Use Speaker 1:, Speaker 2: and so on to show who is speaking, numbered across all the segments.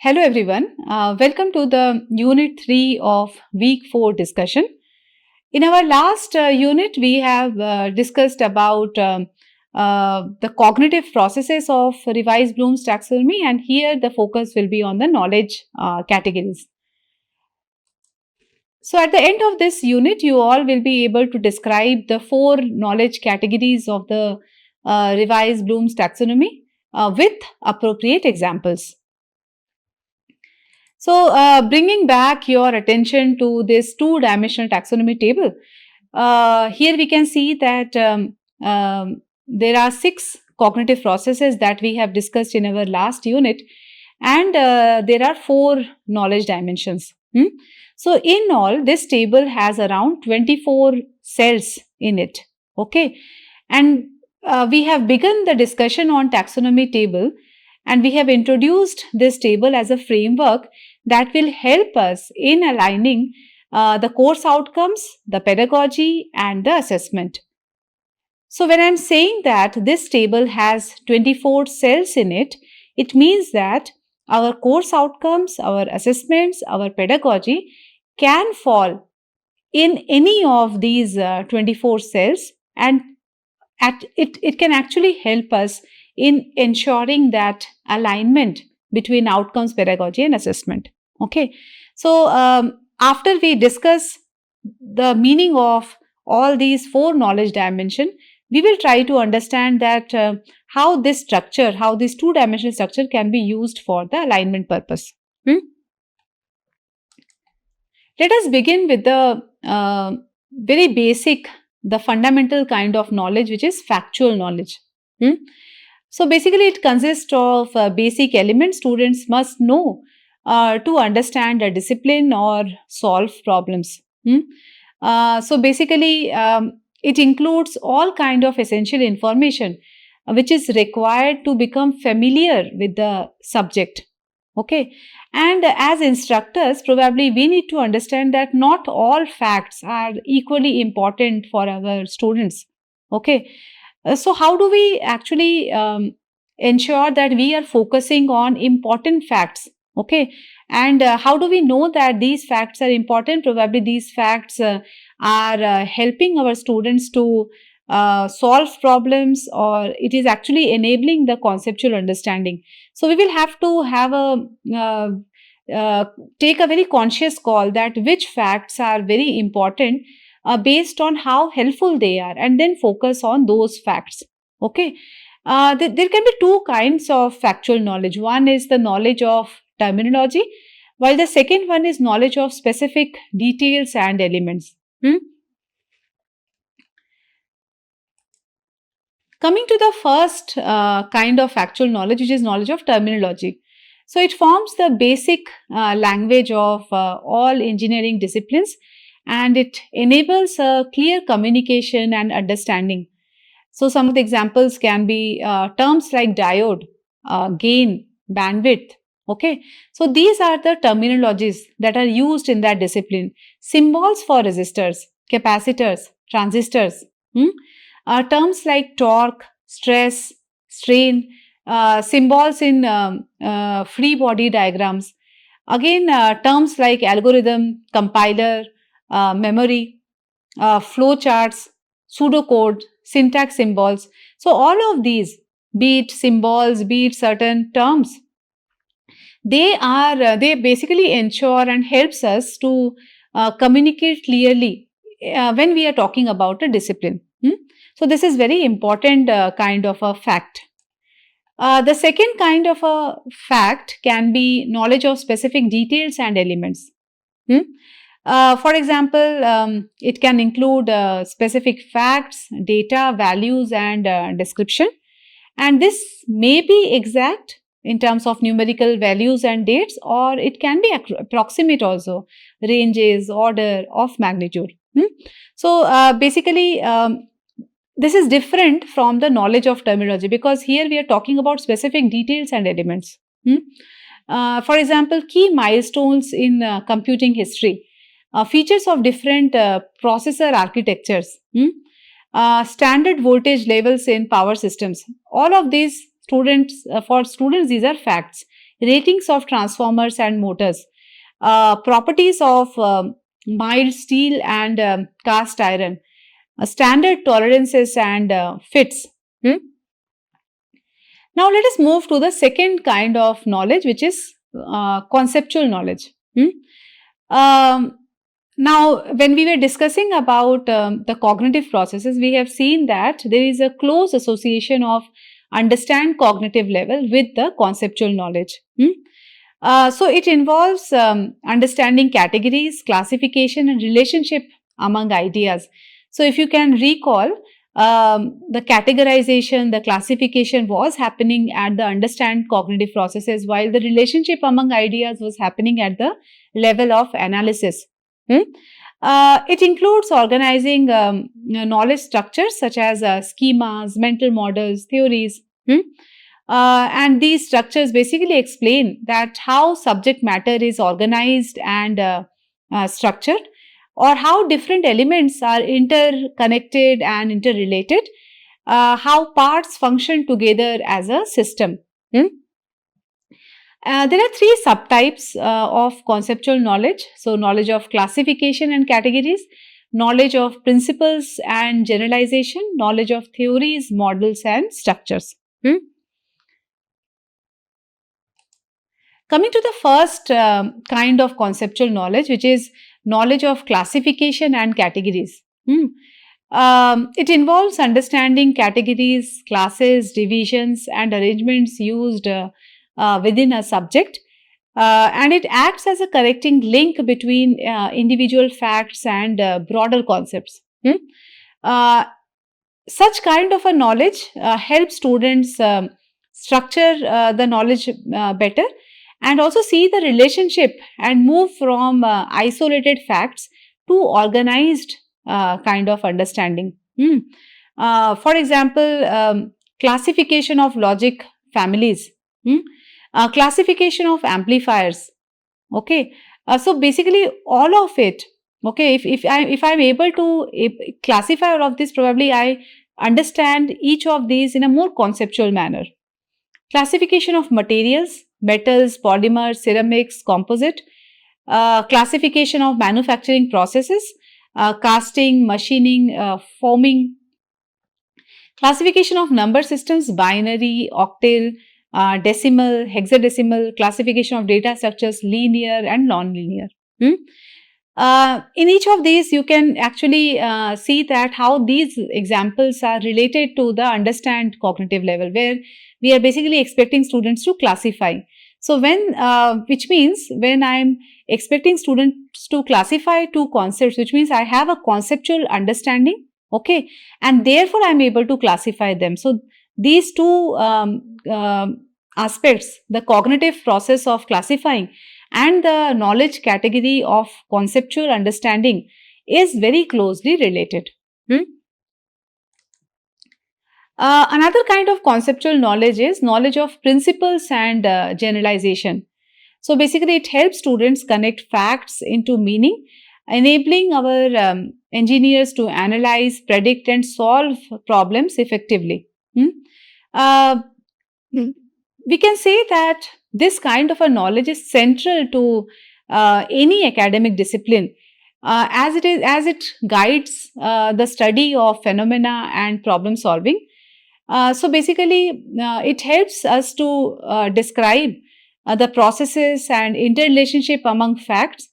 Speaker 1: Hello everyone. Welcome to the Unit 3 of Week 4 discussion. In our last unit, we have discussed about the cognitive processes of revised Bloom's taxonomy, and here the focus will be on the knowledge categories. So, at the end of this unit, you all will be able to describe the 4 knowledge categories of the revised Bloom's taxonomy with appropriate examples. So, bringing back your attention to this two-dimensional taxonomy table, here we can see that there are 6 cognitive processes that we have discussed in our last unit, and there are 4 knowledge dimensions. So, in all, this table has around 24 cells in it. Okay, and we have begun the discussion on taxonomy table, and we have introduced this table as a framework that will help us in aligning the course outcomes, the pedagogy, and the assessment. So, when I am saying that this table has 24 cells in it, it means that our course outcomes, our assessments, our pedagogy can fall in any of these 24 cells, and it can actually help us in ensuring that alignment between outcomes, pedagogy, and assessment. Okay, so after we discuss the meaning of all these 4 knowledge dimensions, we will try to understand that how this structure, how this two-dimensional structure can be used for the alignment purpose. Let us begin with the very basic, the fundamental kind of knowledge, which is factual knowledge. So basically, it consists of basic elements students must know to understand a discipline or solve problems. So basically, it includes all kind of essential information which is required to become familiar with the subject. Okay, and as instructors, probably we need to understand that not all facts are equally important for our students. Okay, so how do we actually ensure that we are focusing on important facts? Okay, and how do we know that these facts are important? Probably these facts are helping our students to solve problems, or it is actually enabling the conceptual understanding. So we will have to have a take a very conscious call that which facts are very important based on how helpful they are, and then focus on those facts. Okay, there can be 2 kinds of factual knowledge. One is the knowledge of terminology, while the second one is knowledge of specific details and elements. Coming to the first kind of factual knowledge, which is knowledge of terminology. So, it forms the basic language of all engineering disciplines, and it enables a clear communication and understanding. So, some of the examples can be terms like diode, gain, bandwidth. Okay, so these are the terminologies that are used in that discipline. Symbols for resistors, capacitors, transistors. Terms like torque, stress, strain, symbols in free body diagrams. Again, terms like algorithm, compiler, memory, flow charts, pseudocode, syntax symbols. So, all of these, be it symbols, be it certain terms, they basically ensure and helps us to communicate clearly when we are talking about a discipline. So, this is very important kind of a fact. The second kind of a fact can be knowledge of specific details and elements. For example, it can include specific facts, data, values, and description. And this may be exact in terms of numerical values and dates, or it can be approximate also, ranges, order of magnitude. So, basically, this is different from the knowledge of terminology, because here we are talking about specific details and elements. For example, key milestones in computing history, features of different processor architectures, standard voltage levels in power systems. All of these for students, these are facts. ratings of transformers and motors, properties of mild steel and cast iron, standard tolerances and fits. Now let us move to the second kind of knowledge, which is conceptual knowledge. Now, when we were discussing about the cognitive processes, we have seen that there is a close association of understand cognitive level with the conceptual knowledge. So it involves understanding categories, classification, and relationship among ideas. So if you can recall, the categorization, the classification was happening at the understand cognitive processes, while the relationship among ideas was happening at the level of analysis. It includes organizing knowledge structures such as schemas, mental models, theories. And these structures basically explain that how subject matter is organized and structured, or how different elements are interconnected and interrelated, how parts function together as a system. There are three subtypes of conceptual knowledge. So, knowledge of classification and categories, knowledge of principles and generalization, knowledge of theories, models and structures. Coming to the first kind of conceptual knowledge, which is knowledge of classification and categories. It involves understanding categories, classes, divisions and arrangements used within a subject, and it acts as a connecting link between individual facts and broader concepts. Such kind of a knowledge helps students structure the knowledge better and also see the relationship and move from isolated facts to organized kind of understanding. For example, classification of logic families. Classification of amplifiers. Okay, so basically all of it. Okay, if I'm able to classify all of this, probably I understand each of these in a more conceptual manner. Classification of materials, metals, polymers, ceramics, composite. Classification of manufacturing processes, casting, machining, forming. Classification of number systems, binary, octal, decimal, hexadecimal, classification of data structures, linear and non-linear. In each of these, you can actually see that how these examples are related to the understand cognitive level, where we are basically expecting students to classify. So which means when I'm expecting students to classify two concepts, which means I have a conceptual understanding, okay, and therefore I'm able to classify them. So these two aspects, the cognitive process of classifying and the knowledge category of conceptual understanding, is very closely related. Another kind of conceptual knowledge is knowledge of principles and generalization. So basically it helps students connect facts into meaning, enabling our engineers to analyze, predict and solve problems effectively. We can say that this kind of a knowledge is central to any academic discipline, as it guides the study of phenomena and problem solving. So basically, it helps us to describe the processes and interrelationship among facts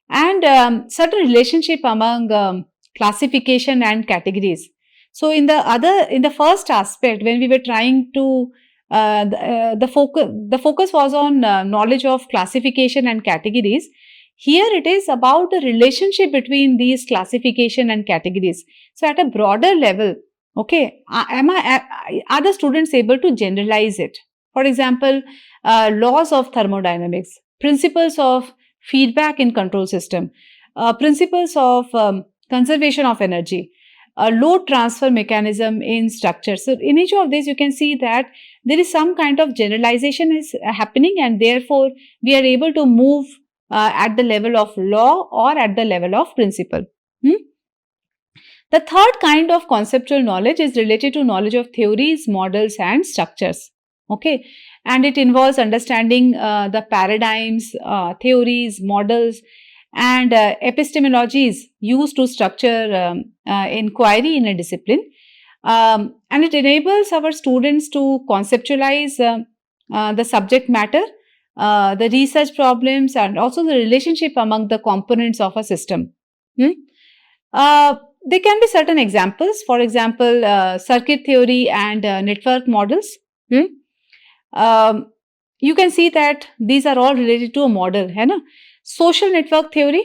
Speaker 1: and certain relationship among classification and categories. So in the first aspect, when we were trying to the focus was on knowledge of classification and categories. Here it is about the relationship between these classification and categories. So at a broader level, okay, are the students able to generalize it? For example, laws of thermodynamics, principles of feedback in control system, principles of conservation of energy, load transfer mechanism in structure. So in each of these, you can see that there is some kind of generalization is happening, and therefore we are able to move at the level of law or at the level of principle. The third kind of conceptual knowledge is related to knowledge of theories, models and structures. Okay. and it involves understanding the paradigms, theories, models, and epistemologies used to structure inquiry in a discipline. And it enables our students to conceptualize the subject matter, the research problems, and also the relationship among the components of a system. Hmm? There can be certain examples, for example, circuit theory and network models. Hmm? You can see that these are all related to a model. है ना? Social network theory,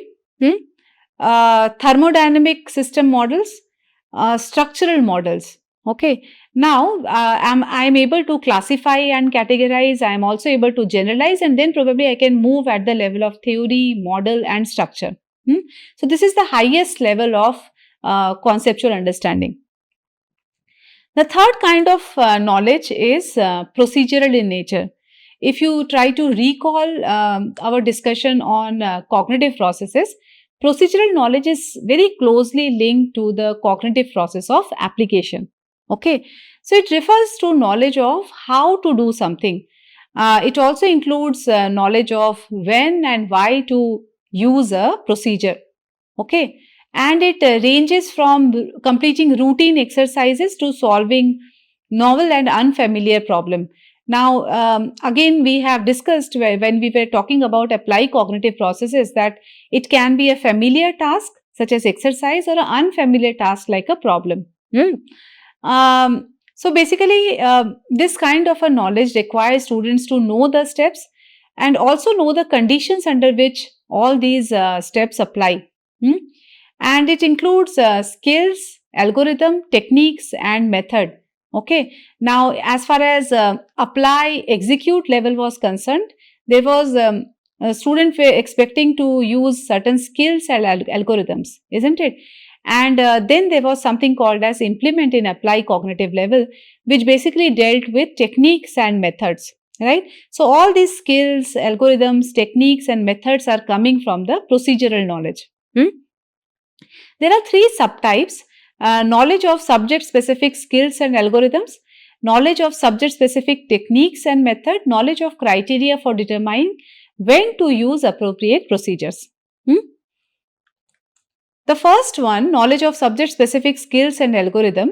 Speaker 1: thermodynamic system models, structural models. Okay. Now, I'm able to classify and categorize. I'm also able to generalize, and then probably I can move at the level of theory, model, and structure. So, this is the highest level of conceptual understanding. The third kind of knowledge is procedural in nature. If you try to recall our discussion on cognitive processes, procedural knowledge is very closely linked to the cognitive process of application. Okay, so it refers to knowledge of how to do something. It also includes knowledge of when and why to use a procedure. Okay, and it ranges from completing routine exercises to solving novel and unfamiliar problem. Now, again, we have discussed when we were talking about applied cognitive processes that it can be a familiar task such as exercise or an unfamiliar task like a problem. So basically, this kind of a knowledge requires students to know the steps and also know the conditions under which all these steps apply. And it includes skills, algorithm, techniques, and method. Okay. Now, as far as apply, execute level was concerned, there was a student were expecting to use certain skills and algorithms, isn't it? And then there was something called as implement in apply cognitive level, which basically dealt with techniques and methods, right? So, all these skills, algorithms, techniques, and methods are coming from the procedural knowledge. There are three subtypes: knowledge of subject specific skills and algorithms, knowledge of subject specific techniques and method, knowledge of criteria for determining when to use appropriate procedures. The first one, knowledge of subject specific skills and algorithm,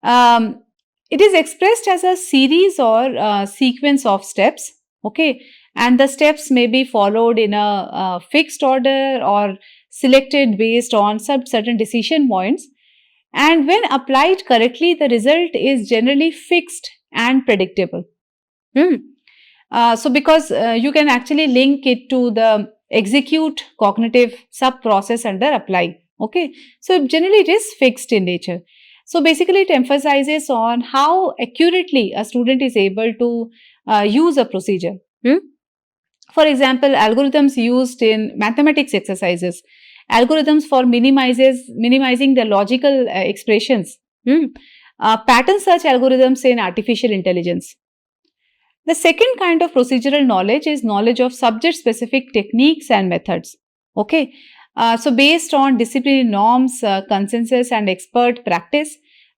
Speaker 1: it is expressed as a series or sequence of steps. Okay, and the steps may be followed in a fixed order or selected based on certain decision points, and when applied correctly, the result is generally fixed and predictable. So, because you can actually link it to the execute cognitive sub process under apply. Okay, so generally it is fixed in nature. So, basically, it emphasizes on how accurately a student is able to use a procedure. For example, algorithms used in mathematics exercises, algorithms for minimizing the logical expressions, pattern search algorithms in artificial intelligence. The second kind of procedural knowledge is knowledge of subject specific techniques and methods. Okay, so based on disciplinary norms, consensus, and expert practice,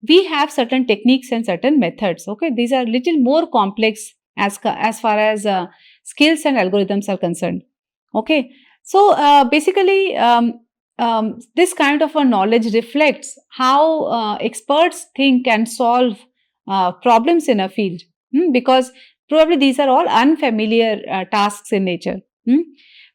Speaker 1: we have certain techniques and certain methods. Okay, these are little more complex as far as skills and algorithms are concerned. Okay, so basically, this kind of a knowledge reflects how experts think and solve problems in a field, because probably these are all unfamiliar tasks in nature.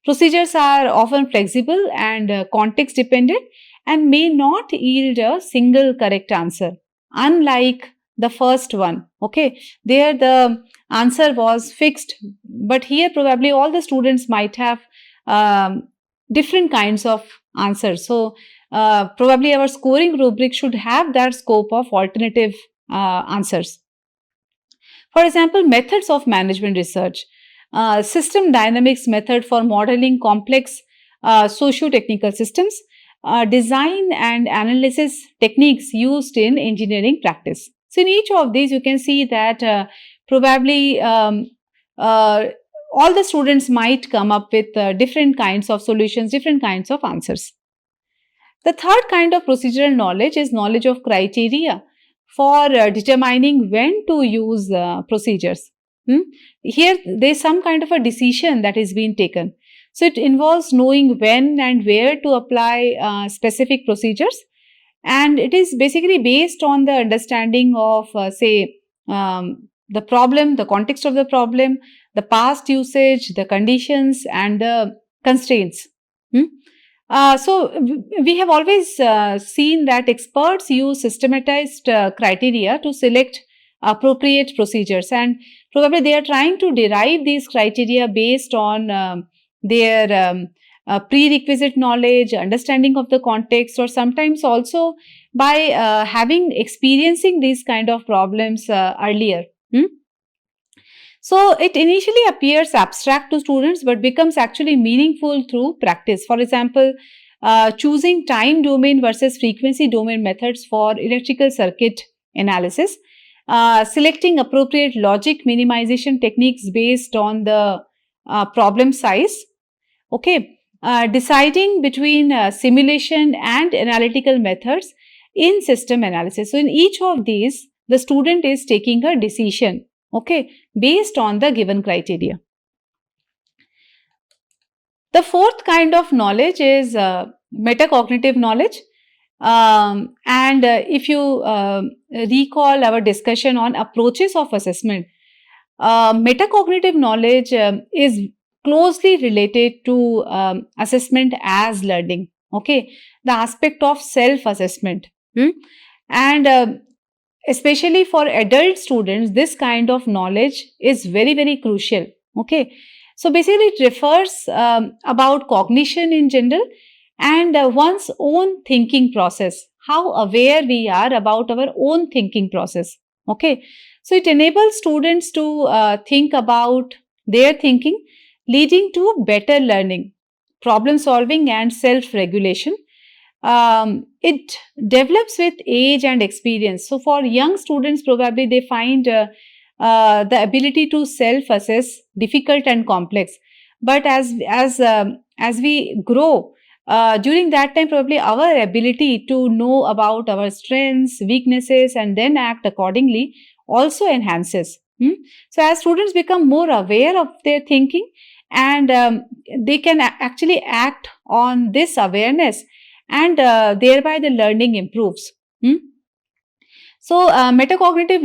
Speaker 1: Procedures are often flexible and context dependent and may not yield a single correct answer, unlike the first one. Okay, there the answer was fixed, but here probably all the students might have different kinds of answers. So, probably our scoring rubric should have that scope of alternative answers. For example, methods of management research, system dynamics method for modeling complex socio-technical systems, design and analysis techniques used in engineering practice. So, in each of these, you can see that probably all the students might come up with different kinds of solutions, different kinds of answers. The third kind of procedural knowledge is knowledge of criteria for determining when to use procedures. Here, there is some kind of a decision that is being taken. So, it involves knowing when and where to apply specific procedures, and it is basically based on the understanding of, the problem, the context of the problem, the past usage, the conditions, and the constraints. Hmm? We have always seen that experts use systematized criteria to select appropriate procedures, and probably they are trying to derive these criteria based on their prerequisite knowledge, understanding of the context, or sometimes also by experiencing these kind of problems earlier. So, it initially appears abstract to students but becomes actually meaningful through practice. For example, choosing time domain versus frequency domain methods for electrical circuit analysis, selecting appropriate logic minimization techniques based on the problem size, okay, deciding between simulation and analytical methods in system analysis. So, in each of these, the student is taking a decision, okay, based on the given criteria. The fourth kind of knowledge is metacognitive knowledge. If you recall our discussion on approaches of assessment, metacognitive knowledge is closely related to assessment as learning, okay, the aspect of self-assessment. And especially for adult students, this kind of knowledge is very, very crucial, okay. So, basically it refers about cognition in general and one's own thinking process, how aware we are about our own thinking process, okay. So, it enables students to think about their thinking, leading to better learning, problem solving and self-regulation. It develops with age and experience. So, for young students, probably they find the ability to self-assess difficult and complex. But as we grow, during that time, probably our ability to know about our strengths, weaknesses, and then act accordingly also enhances. So, as students become more aware of their thinking, and they can actually act on this awareness, and thereby the learning improves. So, metacognitive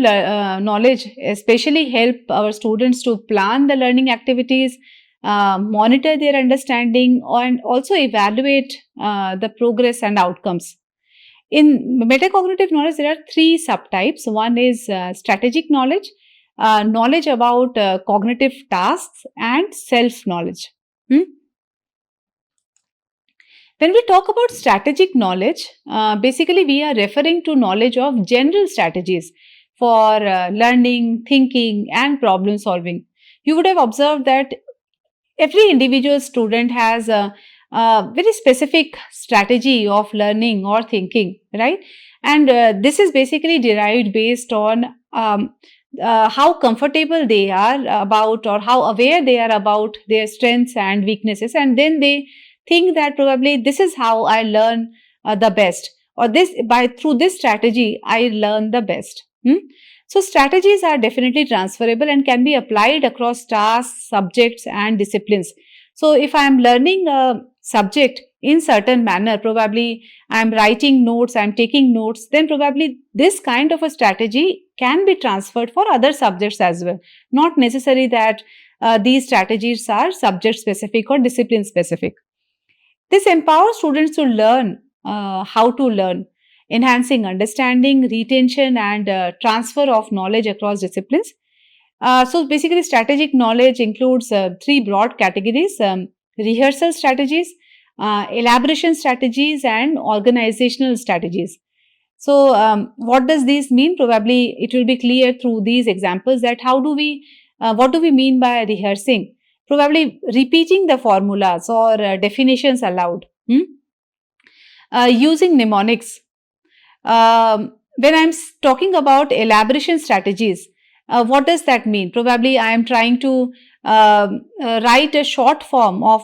Speaker 1: knowledge especially help our students to plan the learning activities, monitor their understanding, and also evaluate the progress and outcomes. In metacognitive knowledge, there are three subtypes. One is strategic knowledge, knowledge about cognitive tasks, and self-knowledge. When we talk about strategic knowledge, basically we are referring to knowledge of general strategies for learning, thinking, and problem solving. You would have observed that every individual student has a very specific strategy of learning or thinking, right? And this is basically derived based on how comfortable they are about, or how aware they are about their strengths and weaknesses, and then they think that probably this is how I learn the best, or through this strategy I learn the best. So, strategies are definitely transferable and can be applied across tasks, subjects, and disciplines. So, if I am learning a subject in certain manner, probably I am writing notes, I am taking notes, then probably this kind of a strategy can be transferred for other subjects as well. Not necessary that these strategies are subject specific or discipline specific. This empowers students to learn how to learn, enhancing understanding, retention, and transfer of knowledge across disciplines. So, basically, strategic knowledge includes three broad categories: rehearsal strategies, elaboration strategies, and organizational strategies. So, what does this mean? Probably it will be clear through these examples that what do we mean by rehearsing? Probably repeating the formulas or definitions aloud. Using mnemonics. When I'm talking about elaboration strategies, what does that mean? Probably I am trying to write a short form of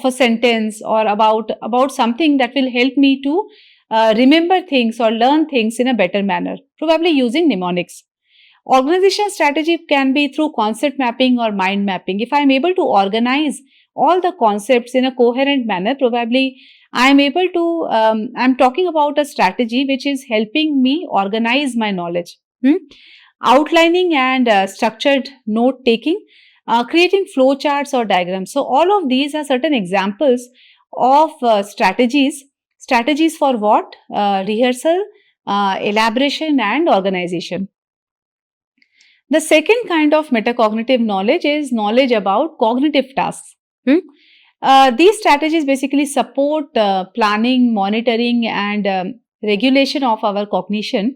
Speaker 1: a sentence, or about something that will help me to remember things or learn things in a better manner, probably using mnemonics. Organization strategy can be through concept mapping or mind mapping. If I am able to organize all the concepts in a coherent manner, probably I am able to, I'm talking about a strategy which is helping me organize my knowledge. Outlining and structured note taking, creating flow charts or diagrams. So, all of these are certain examples of strategies for what? Rehearsal, elaboration and organization. The second kind of metacognitive knowledge is knowledge about cognitive tasks. These strategies basically support planning, monitoring and regulation of our cognition,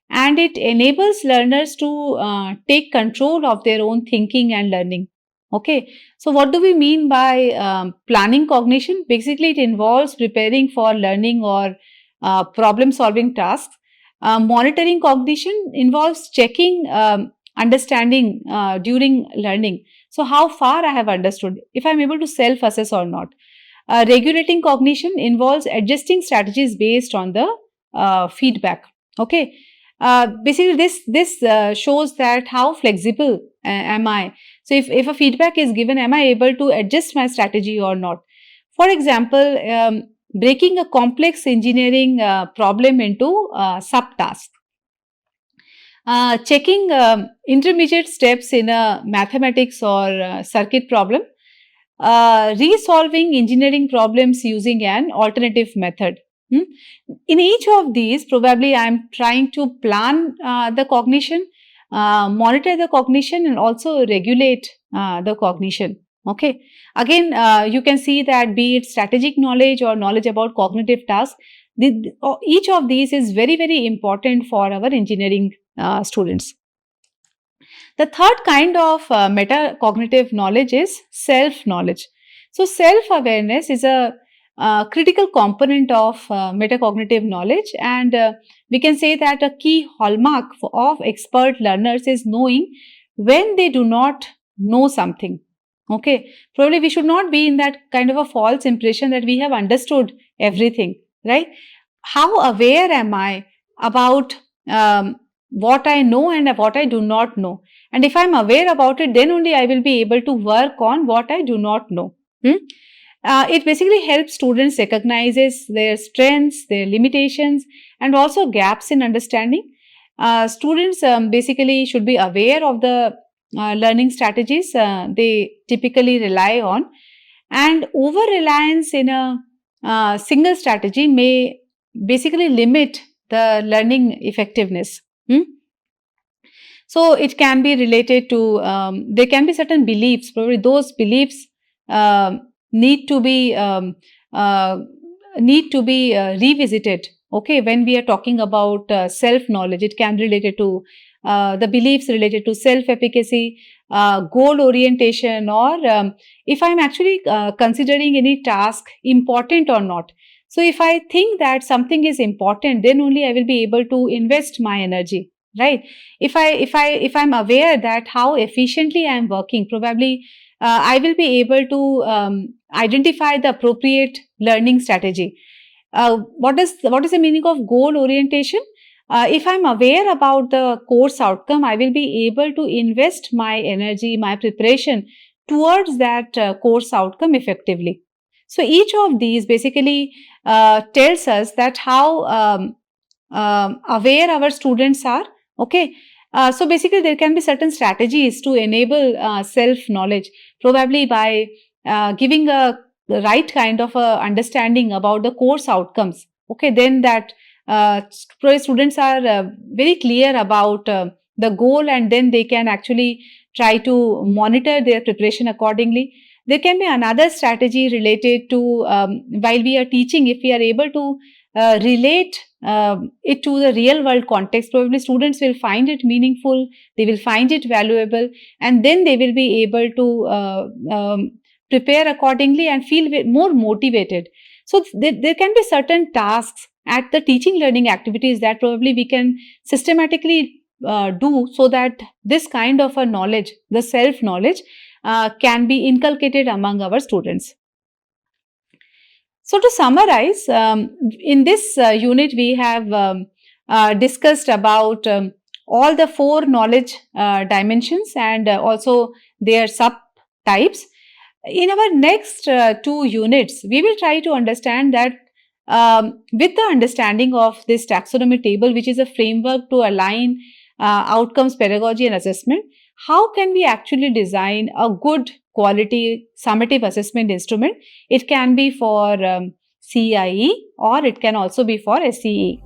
Speaker 1: and it enables learners to take control of their own thinking and learning. Okay, so what do we mean by planning cognition? Basically, it involves preparing for learning or problem solving tasks. Monitoring cognition involves checking understanding during learning. So, how far I have understood, if I am able to self assess or not. Regulating cognition involves adjusting strategies based on the feedback. Okay. Basically, this shows that how flexible am I. So, if a feedback is given, am I able to adjust my strategy or not? For example, breaking a complex engineering problem into subtasks. Checking intermediate steps in a mathematics or circuit problem. Resolving engineering problems using an alternative method. In each of these, probably I am trying to plan the cognition, monitor the cognition and also regulate the cognition. Okay. Again, you can see that be it strategic knowledge or knowledge about cognitive tasks, each of these is very, very important for our engineering students. The third kind of metacognitive knowledge is self-knowledge. So, self-awareness is a critical component of metacognitive knowledge, and we can say that a key hallmark of expert learners is knowing when they do not know something. Okay, probably we should not be in that kind of a false impression that we have understood everything, right? How aware am I about what I know and what I do not know? And if I'm aware about it, then only I will be able to work on what I do not know. It basically helps students recognizes their strengths, their limitations, and also gaps in understanding. Students basically should be aware of the learning strategies they typically rely on, and over reliance in a single strategy may basically limit the learning effectiveness. So, it can be related to, there can be certain beliefs, probably those beliefs need to be revisited. Okay, when we are talking about self-knowledge, it can be related to the beliefs related to self-efficacy, goal orientation, or if I am actually considering any task important or not. So, if I think that something is important, then only I will be able to invest my energy, right? If I'm aware that how efficiently I am working, probably I will be able to identify the appropriate learning strategy. What is the meaning of goal orientation? If I'm aware about the course outcome, I will be able to invest my energy, my preparation towards that course outcome effectively. So, each of these basically tells us that how aware our students are. Okay. So, basically there can be certain strategies to enable self-knowledge, probably by giving a right kind of a understanding about the course outcomes. Okay, then that students are very clear about the goal, and then they can actually try to monitor their preparation accordingly. There can be another strategy related to while we are teaching, if we are able to relate it to the real world context, probably students will find it meaningful, they will find it valuable, and then they will be able to prepare accordingly and feel more motivated. So, there can be certain tasks at the teaching learning activities that probably we can systematically do, so that this kind of a knowledge, the self knowledge, can be inculcated among our students. So, to summarize, in this unit we have discussed about all the four knowledge dimensions and also their subtypes. In our next two units, we will try to understand that with the understanding of this taxonomy table, which is a framework to align outcomes, pedagogy, and assessment, how can we actually design a good quality summative assessment instrument? It can be for CIE or it can also be for SEE.